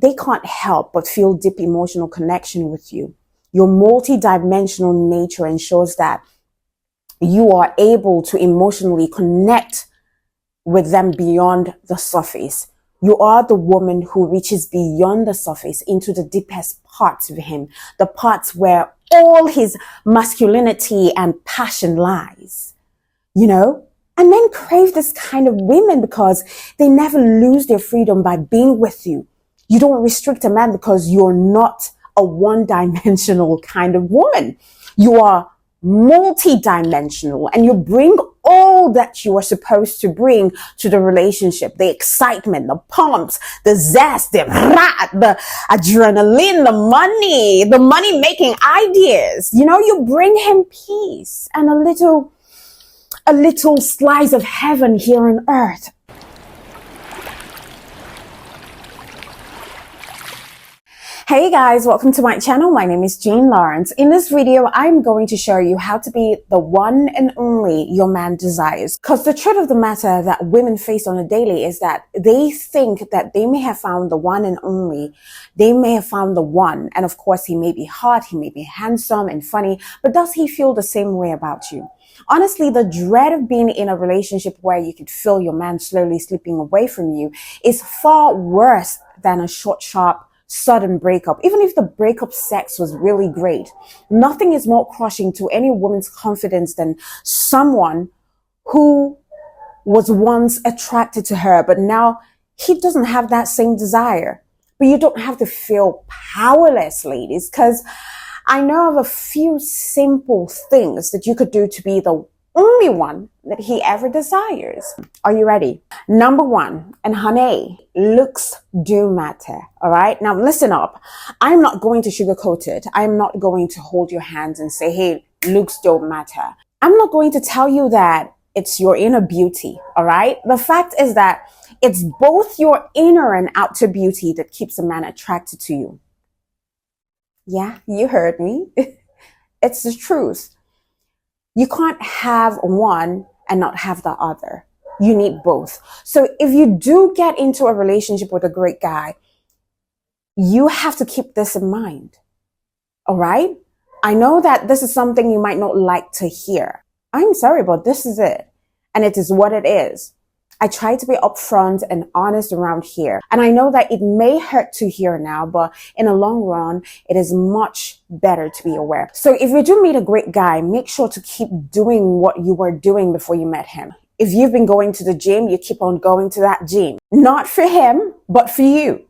they can't help but feel deep emotional connection with you. Your multi-dimensional nature ensures that you are able to emotionally connect with them beyond the surface. You are the woman who reaches beyond the surface into the deepest parts of him, the parts where all his masculinity and passion lies, you know? And men crave this kind of women because they never lose their freedom by being with you. You don't restrict a man because you're not a one-dimensional kind of woman. You are multi-dimensional, and you bring all that you are supposed to bring to the relationship: the excitement, the pumps, the zest, the adrenaline, the money making ideas. You know, you bring him peace and a little slice of heaven here on earth. Hey guys, welcome to my channel. My name is Jean Lawrence. In this video, I'm going to show you how to be the one and only your man desires. Because the truth of the matter that women face on a daily is that they think that they may have found the one and only. They may have found the one. And of course, he may be hot, he may be handsome and funny, but does he feel the same way about you? Honestly, the dread of being in a relationship where you could feel your man slowly slipping away from you is far worse than a short, sharp, sudden breakup. Even if the breakup sex was really great, nothing is more crushing to any woman's confidence than someone who was once attracted to her, but now he doesn't have that same desire. But you don't have to feel powerless, ladies, because I know of a few simple things that you could do to be the only one that he ever desires. Are you ready? Number one, and honey, looks do matter. All right. Now listen up. I'm not going to sugarcoat it. I'm not going to hold your hands and say, hey, looks don't matter. I'm not going to tell you that it's your inner beauty. All right. The fact is that it's both your inner and outer beauty that keeps a man attracted to you. Yeah, you heard me. It's the truth. You can't have one and not have the other. You need both. So if you do get into a relationship with a great guy, you have to keep this in mind. All right? I know that this is something you might not like to hear. I'm sorry, but this is it. And it is what it is. I try to be upfront and honest around here. And I know that it may hurt to hear now, but in the long run, it is much better to be aware. So if you do meet a great guy, make sure to keep doing what you were doing before you met him. If you've been going to the gym, you keep on going to that gym. Not for him, but for you.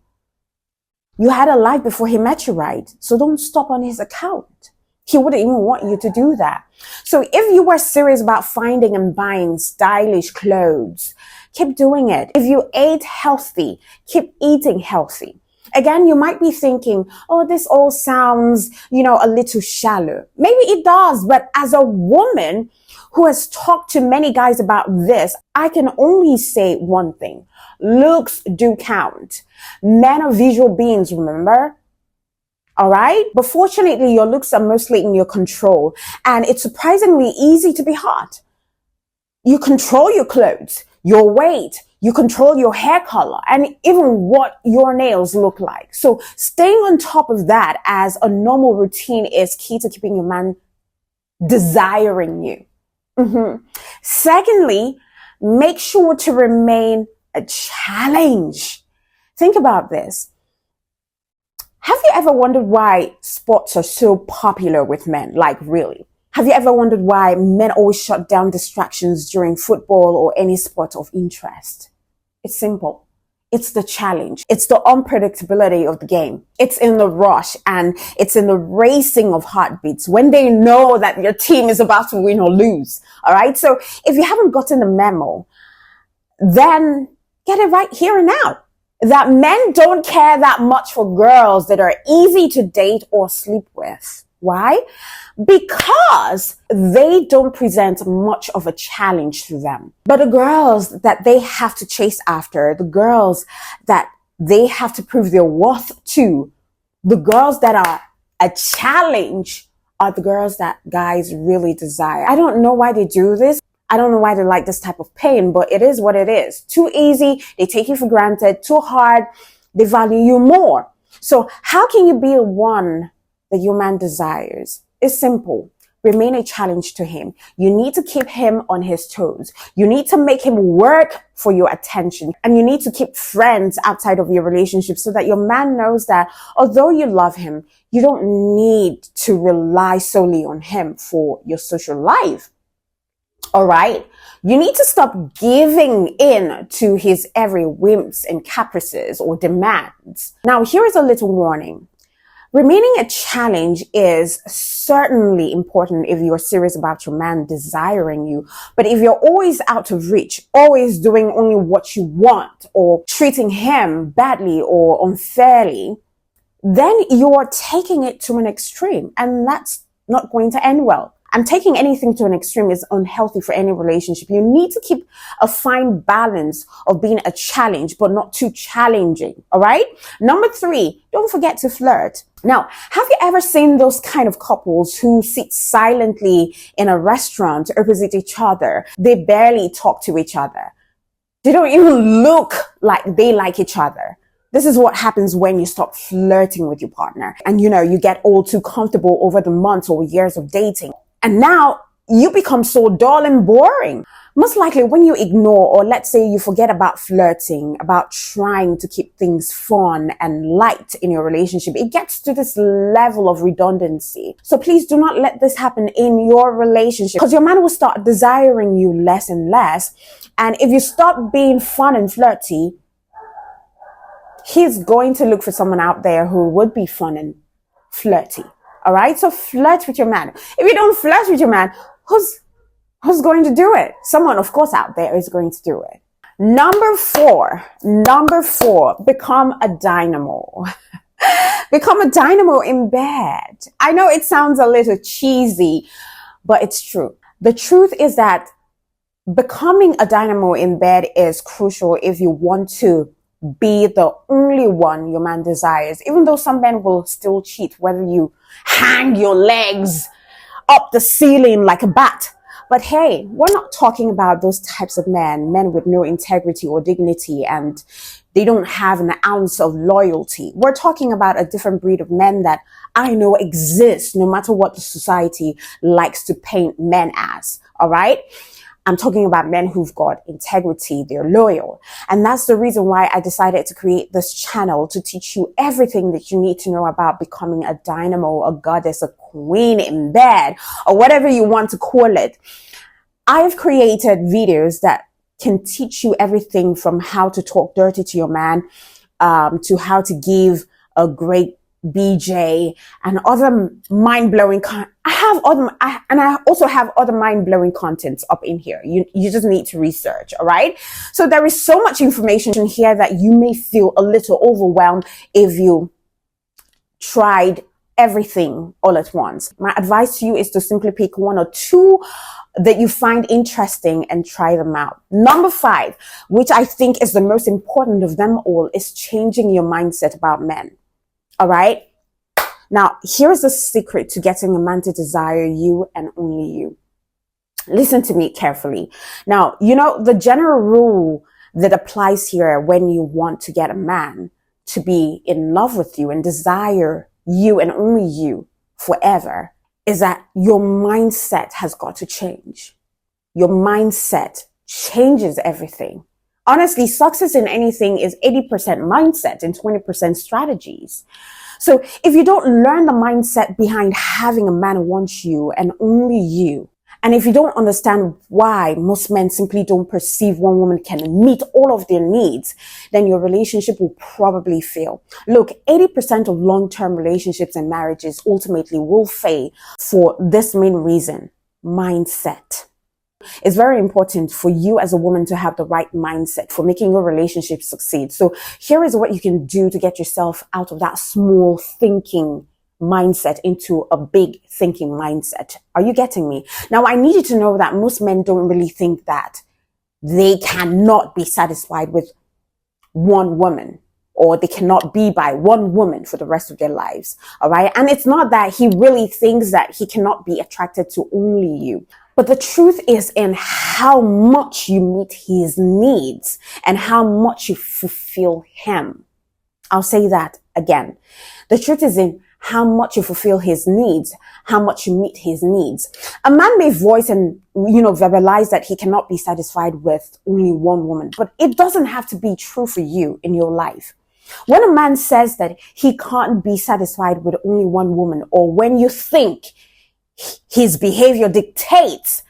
You had a life before he met you, right? So don't stop on his account. He wouldn't even want you to do that. So if you were serious about finding and buying stylish clothes, keep doing it. If you ate healthy, keep eating healthy. Again, you might be thinking, oh, this all sounds, a little shallow. Maybe it does, but as a woman who has talked to many guys about this, I can only say one thing. Looks do count. Men are visual beings, remember? All right. But fortunately, your looks are mostly in your control, and it's surprisingly easy to be hot. You control your clothes, your weight, you control your hair color, and even what your nails look like. So staying on top of that as a normal routine is key to keeping your man desiring you. Secondly, make sure to remain a challenge. Think about this. Have you ever wondered why sports are so popular with men? Like, really? Have you ever wondered why men always shut down distractions during football or any sport of interest? It's simple. It's the challenge. It's the unpredictability of the game. It's in the rush, and it's in the racing of heartbeats when they know that your team is about to win or lose. All right. So if you haven't gotten the memo, then get it right here and now. That men don't care that much for girls that are easy to date or sleep with. Why? Because they don't present much of a challenge to them. But the girls that they have to chase after, the girls that they have to prove their worth to, the girls that are a challenge are the girls that guys really desire. I don't know why they do this. I don't know why they like this type of pain, but it is what it is. Too easy. They take you for granted. Too hard. They value you more. So how can you be the one that your man desires? It's simple. Remain a challenge to him. You need to keep him on his toes. You need to make him work for your attention. And you need to keep friends outside of your relationship so that your man knows that although you love him, you don't need to rely solely on him for your social life. All right. You need to stop giving in to his every whims and caprices or demands. Now, here is a little warning. Remaining a challenge is certainly important if you're serious about your man desiring you. But if you're always out of reach, always doing only what you want, or treating him badly or unfairly, then you're taking it to an extreme, and that's not going to end well. And taking anything to an extreme is unhealthy for any relationship. You need to keep a fine balance of being a challenge, but not too challenging. All right. Number 3, don't forget to flirt. Now, have you ever seen those kind of couples who sit silently in a restaurant opposite each other? They barely talk to each other. They don't even look like they like each other. This is what happens when you stop flirting with your partner. And you get all too comfortable over the months or years of dating. And now you become so dull and boring. Most likely when you ignore, or let's say you forget about flirting, about trying to keep things fun and light in your relationship, it gets to this level of redundancy. So please do not let this happen in your relationship, because your man will start desiring you less and less. And if you stop being fun and flirty, he's going to look for someone out there who would be fun and flirty. All right. So flirt with your man. If you don't flirt with your man, who's going to do it? Someone, of course, out there is going to do it. Number four, become a dynamo. Become a dynamo in bed. I know it sounds a little cheesy, but it's true. The truth is that becoming a dynamo in bed is crucial if you want to be the only one your man desires, even though some men will still cheat, whether you hang your legs up the ceiling like a bat. But hey, we're not talking about those types of men with no integrity or dignity, and they don't have an ounce of loyalty. We're talking about a different breed of men that I know exists, no matter what the society likes to paint men as. All right. I'm talking about men who've got integrity, they're loyal. And that's the reason why I decided to create this channel, to teach you everything that you need to know about becoming a dynamo, a goddess, a queen in bed, or whatever you want to call it. I've created videos that can teach you everything from how to talk dirty to your man, to how to give a great BJ and other mind-blowing I also have other mind-blowing contents up in here. You just need to research. All right. So there is so much information here that you may feel a little overwhelmed if you tried everything all at once. My advice to you is to simply pick 1 or 2 that you find interesting and try them out. Number 5, which I think is the most important of them all, is changing your mindset about men. All right. Now, here's the secret to getting a man to desire you and only you. Listen to me carefully. Now, the general rule that applies here when you want to get a man to be in love with you and desire you and only you forever is that your mindset has got to change. Your mindset changes everything. Honestly, success in anything is 80% mindset and 20% strategies. So if you don't learn the mindset behind having a man want you and only you, and if you don't understand why most men simply don't perceive one woman can meet all of their needs, then your relationship will probably fail. Look, 80% of long-term relationships and marriages ultimately will fail for this main reason: mindset. It's very important for you as a woman to have the right mindset for making your relationship succeed. So here is what you can do to get yourself out of that small thinking mindset into a big thinking mindset. Are you getting me? Now, I need you to know that most men don't really think that they cannot be satisfied with one woman, or they cannot be by one woman for the rest of their lives. All right. And it's not that he really thinks that he cannot be attracted to only you. But the truth is in how much you meet his needs and how much you fulfill him. I'll say that again. The truth is in how much you fulfill his needs, how much you meet his needs. A man may voice and, verbalize that he cannot be satisfied with only one woman, but it doesn't have to be true for you in your life. When a man says that he can't be satisfied with only one woman, or when you think his behavior dictates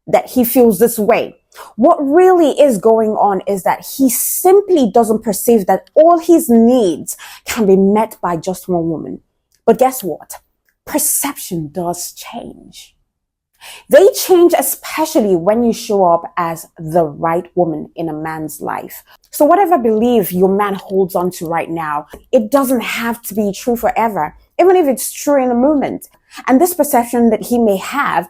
that he feels this way, what really is going on is that he simply doesn't perceive that all his needs can be met by just one woman. But guess what? Perception does change. They change especially when you show up as the right woman in a man's life. So whatever belief your man holds on to right now, it doesn't have to be true forever, even if it's true in a moment. And this perception that he may have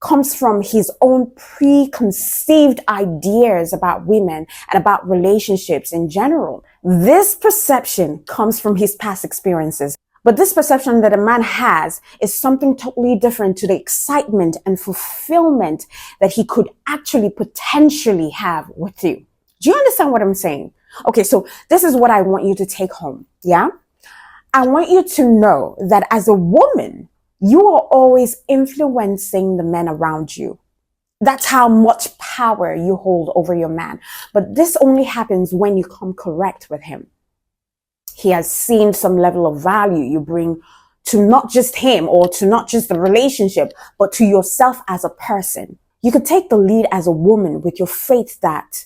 comes from his own preconceived ideas about women and about relationships in general. This perception comes from his past experiences. But this perception that a man has is something totally different to the excitement and fulfillment that he could actually potentially have with you. Do you understand what I'm saying? Okay, so this is what I want you to take home. Yeah? I want you to know that as a woman, you are always influencing the men around you. That's how much power you hold over your man. But this only happens when you come correct with him. He has seen some level of value you bring to not just him or to not just the relationship, but to yourself as a person. You could take the lead as a woman with your faith that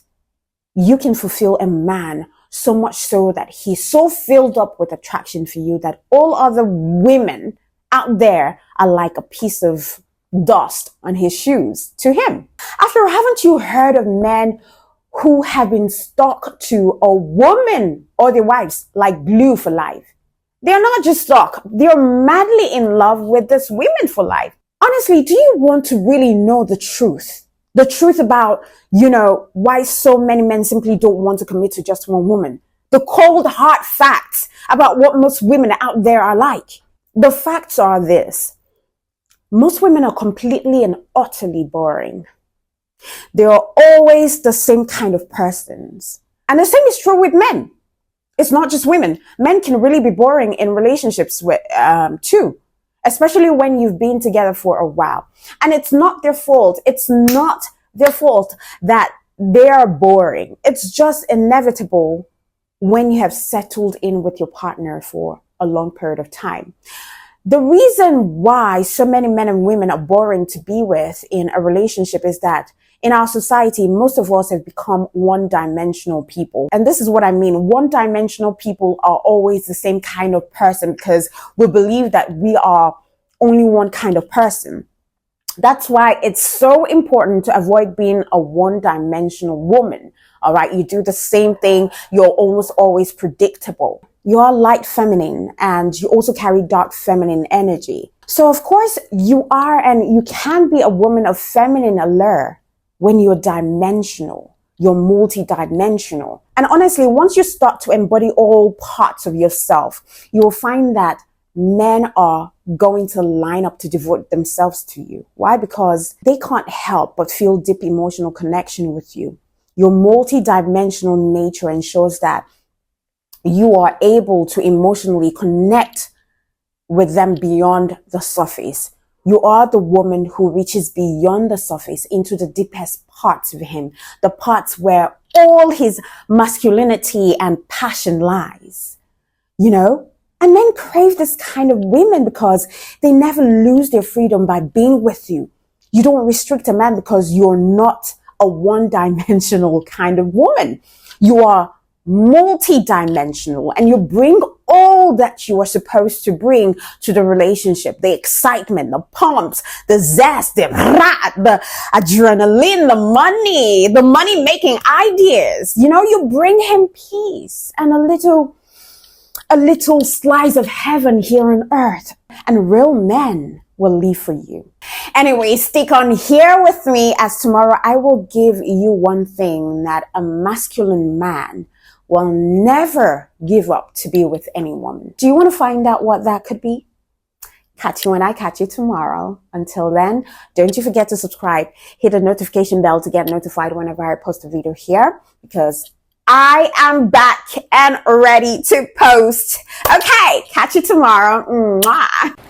you can fulfill a man so much so that he's so filled up with attraction for you that all other women out there are like a piece of dust on his shoes to him. After all, haven't you heard of men who have been stuck to a woman or their wives like glue for life? They're not just stuck. They're madly in love with this women for life. Honestly, do you want to really know the truth? The truth about, why so many men simply don't want to commit to just one woman. The cold, hard facts about what most women out there are like. The facts are this. Most women are completely and utterly boring. They are always the same kind of persons. And the same is true with men. It's not just women. Men can really be boring in relationships with, too, especially when you've been together for a while. And it's not their fault. It's not their fault that they are boring. It's just inevitable when you have settled in with your partner for a long period of time. The reason why so many men and women are boring to be with in a relationship is that in our society, most of us have become one-dimensional people. And this is what I mean. One-dimensional people are always the same kind of person because we believe that we are only one kind of person. That's why it's so important to avoid being a one-dimensional woman. All right. You do the same thing. You're almost always predictable. You are light feminine and you also carry dark feminine energy. So of course you are and you can be a woman of feminine allure when you're dimensional, you're multi-dimensional. And honestly, once you start to embody all parts of yourself, you will find that men are going to line up to devote themselves to you. Why? Because they can't help but feel deep emotional connection with you. Your multi-dimensional nature ensures that you are able to emotionally connect with them beyond the surface. You are the woman who reaches beyond the surface into the deepest parts of him, the parts where all his masculinity and passion lies, And men crave this kind of women because they never lose their freedom by being with you. You don't restrict a man because you're not a one-dimensional kind of woman. You are multi-dimensional and you bring all that you are supposed to bring to the relationship. The excitement, the pumps, the zest, the adrenaline, the money making ideas. You bring him peace and a little slice of heaven here on earth, and real men will live for you. Anyway, stick on here with me as tomorrow I will give you one thing that a masculine man will never give up to be with any woman. Do you want to find out what that could be? Catch you when I catch you tomorrow. Until then, don't you forget to subscribe. Hit the notification bell to get notified whenever I post a video here, because I am back and ready to post. Okay, catch you tomorrow. Mwah.